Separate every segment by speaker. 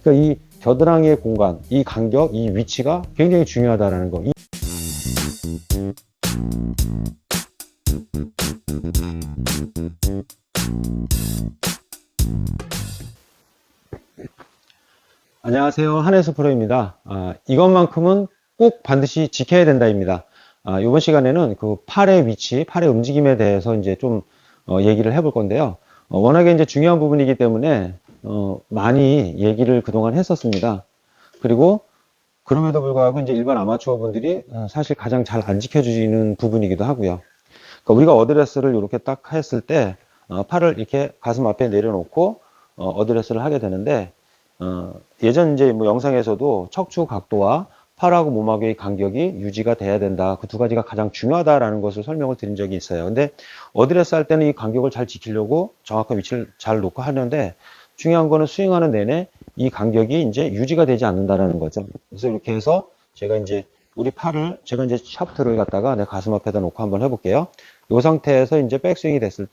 Speaker 1: 그러니까 이 겨드랑이의 공간, 이 간격, 이 위치가 굉장히 중요하다라는 거. 안녕하세요. 한혜수 프로입니다. 이것만큼은 꼭 반드시 지켜야 된다입니다. 이번 시간에는 그 팔의 위치, 팔의 움직임에 대해서 이제 좀 얘기를 해볼 건데요. 워낙에 이제 중요한 부분이기 때문에 많이 얘기를 그동안 했었습니다. 그리고 그럼에도 불구하고 이제 일반 아마추어 분들이 사실 가장 잘 안 지켜주시는 부분이기도 하고요. 그러니까 우리가 어드레스를 이렇게 딱 했을 때 팔을 이렇게 가슴 앞에 내려놓고 어드레스를 하게 되는데 예전 이제 뭐 영상에서도 척추 각도와 팔하고 몸하고의 간격이 유지가 돼야 된다. 그 두 가지가 가장 중요하다라는 것을 설명을 드린 적이 있어요. 근데 어드레스 할 때는 이 간격을 잘 지키려고 정확한 위치를 잘 놓고 하는데 중요한 거는 스윙하는 내내 이 간격이 이제 유지가 되지 않는다라는 거죠. 그래서 이렇게 해서 제가 이제 우리 팔을 제가 이제 샤프트를 갖다가 내 가슴 앞에다 놓고 한번 해볼게요. 이 상태에서 이제 백스윙이 됐을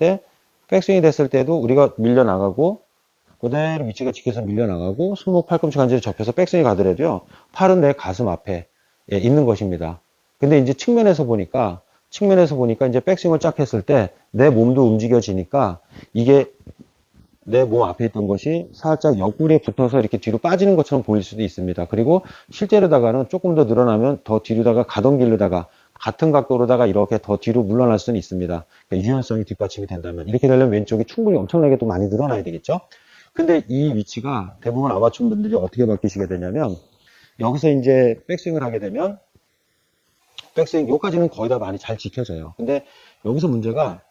Speaker 1: 때도 우리가 밀려 나가고 그대로 위치가 지켜서 밀려나가고 손목 팔꿈치 관절이 접혀서 백스윙이 가더라도요. 팔은 내 가슴 앞에 있는 것입니다. 근데 이제 측면에서 보니까 이제 백스윙을 쫙 했을 때 내 몸도 움직여지니까 이게 내 몸 앞에 있던 것이 살짝 옆구리에 붙어서 이렇게 뒤로 빠지는 것처럼 보일 수도 있습니다. 그리고 실제로다가는 조금 더 늘어나면 더 뒤로다가 가던 길로다가 같은 각도로다가 이렇게 더 뒤로 물러날 수는 있습니다. 그러니까 유연성이 뒷받침이 된다면 이렇게 되려면 왼쪽이 충분히 엄청나게 또 많이 늘어나야 되겠죠. 근데 이 위치가 대부분 아마추어 분들이 어떻게 바뀌시게 되냐면 여기서 이제 백스윙을 하게 되면 백스윙 요까지는 거의 다 많이 잘 지켜져요. 근데 여기서 문제가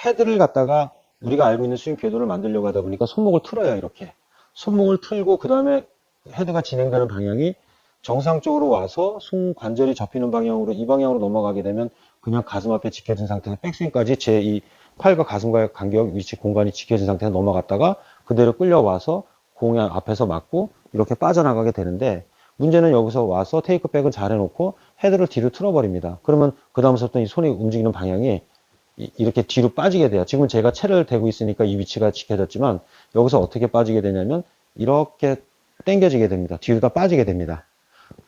Speaker 1: 헤드를 갖다가 우리가 알고 있는 스윙 궤도를 만들려고 하다 보니까 손목을 틀어요. 이렇게 손목을 틀고 그 다음에 헤드가 진행되는 방향이 정상적으로 와서 손 관절이 접히는 방향으로 이 방향으로 넘어가게 되면 그냥 가슴 앞에 지켜진 상태에서 백스윙까지 제 이 팔과 가슴과의 간격 위치 공간이 지켜진 상태에서 넘어갔다가 그대로 끌려와서 공이 앞에서 맞고 이렇게 빠져나가게 되는데 문제는 여기서 와서 테이크백을 잘 해놓고 헤드를 뒤로 틀어버립니다. 그러면 그 다음부터 이 손이 움직이는 방향이 이렇게 뒤로 빠지게 돼요. 지금 제가 채를 대고 있으니까 이 위치가 지켜졌지만 여기서 어떻게 빠지게 되냐면 이렇게 당겨지게 됩니다. 뒤로 다 빠지게 됩니다.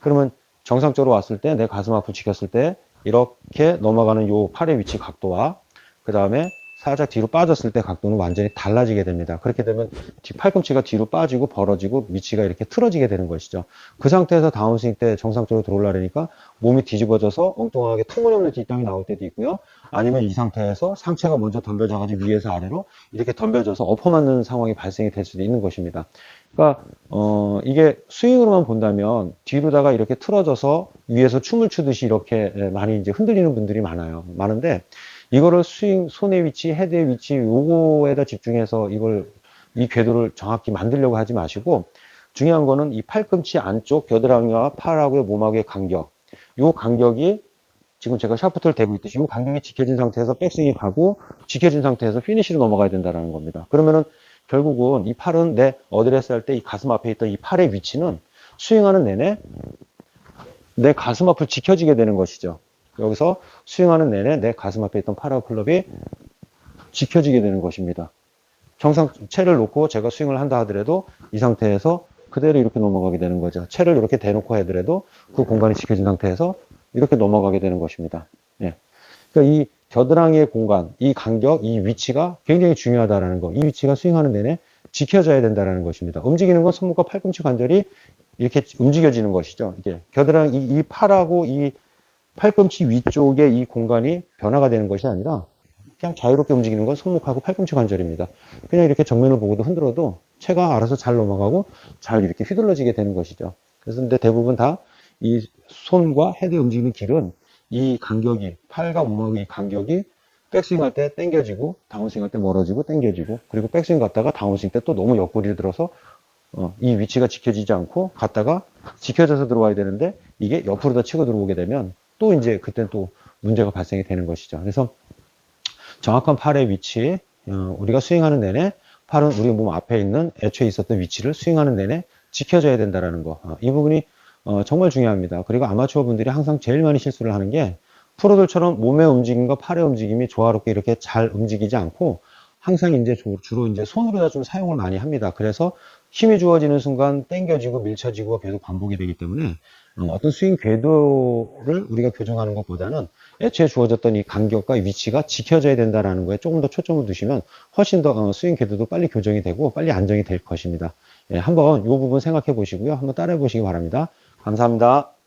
Speaker 1: 그러면 정상적으로 왔을 때 내 가슴 앞을 지켰을 때 이렇게 넘어가는 요 팔의 위치 각도와 그 다음에 살짝 뒤로 빠졌을 때 각도는 완전히 달라지게 됩니다. 그렇게 되면 팔꿈치가 뒤로 빠지고 벌어지고 위치가 이렇게 틀어지게 되는 것이죠. 그 상태에서 다운스윙 때 정상적으로 들어오려니까 몸이 뒤집어져서 엉뚱하게 터무니없는 뒷땅이 나올 때도 있고요. 아니면 이 상태에서 상체가 먼저 덤벼져가지고 위에서 아래로 이렇게 덤벼져서 엎어 맞는 상황이 발생이 될 수도 있는 것입니다. 그러니까 이게 스윙으로만 본다면 뒤로다가 이렇게 틀어져서 위에서 춤을 추듯이 이렇게 많이 이제 흔들리는 분들이 많은데 이거를 스윙, 손의 위치, 헤드의 위치, 요거에다 집중해서 이 궤도를 정확히 만들려고 하지 마시고, 중요한 거는 이 팔꿈치 안쪽 겨드랑이와 팔하고의 몸하고의 간격. 요 간격이 지금 제가 샤프트를 대고 있듯이 요 간격이 지켜진 상태에서 백스윙이 가고, 지켜진 상태에서 피니시로 넘어가야 된다는 겁니다. 그러면은 결국은 이 팔은 내 어드레스 할 때 이 가슴 앞에 있던 이 팔의 위치는 스윙하는 내내 내 가슴 앞을 지켜지게 되는 것이죠. 여기서 스윙하는 내내 내 가슴 앞에 있던 팔하고 클럽이 지켜지게 되는 것입니다. 정상 채를 놓고 제가 스윙을 한다 하더라도 이 상태에서 그대로 이렇게 넘어가게 되는 거죠. 채를 이렇게 대놓고 하더라도 그 공간이 지켜진 상태에서 이렇게 넘어가게 되는 것입니다. 예. 그러니까 이 겨드랑이의 공간, 이 간격, 이 위치가 굉장히 중요하다라는 거. 이 위치가 스윙하는 내내 지켜져야 된다라는 것입니다. 움직이는 건 손목과 팔꿈치 관절이 이렇게 움직여지는 것이죠. 이게 겨드랑이 이 팔하고 이 팔꿈치 위쪽에 이 공간이 변화가 되는 것이 아니라 그냥 자유롭게 움직이는 건 손목하고 팔꿈치 관절입니다. 그냥 이렇게 정면을 보고도 흔들어도 채가 알아서 잘 넘어가고 잘 이렇게 휘둘러지게 되는 것이죠. 그래서 근데 대부분 다 이 손과 헤드 움직이는 길은 이 간격이 팔과 몸하고 이 간격이 백스윙 할 때 당겨지고 다운스윙 할 때 멀어지고 당겨지고 그리고 백스윙 갔다가 다운스윙 때 또 너무 옆구리를 들어서 이 위치가 지켜지지 않고 갔다가 지켜져서 들어와야 되는데 이게 옆으로 다 치고 들어오게 되면 또 이제 그때는 또 문제가 발생이 되는 것이죠. 그래서 정확한 팔의 위치, 우리가 스윙하는 내내 팔은 우리 몸 앞에 있는 애초에 있었던 위치를 스윙하는 내내 지켜줘야 된다는 거. 이 부분이 정말 중요합니다. 그리고 아마추어 분들이 항상 제일 많이 실수를 하는 게 프로들처럼 몸의 움직임과 팔의 움직임이 조화롭게 이렇게 잘 움직이지 않고 항상 이제 주로 이제 손으로다 좀 사용을 많이 합니다. 그래서 힘이 주어지는 순간 당겨지고 밀쳐지고 계속 반복이 되기 때문에 어떤 스윙 궤도를 우리가 교정하는 것보다는 애초에 주어졌던 이 간격과 위치가 지켜져야 된다는 거에 조금 더 초점을 두시면 훨씬 더 스윙 궤도도 빨리 교정이 되고 빨리 안정이 될 것입니다. 예, 한번 이 부분 생각해 보시고요. 한번 따라해 보시기 바랍니다. 감사합니다.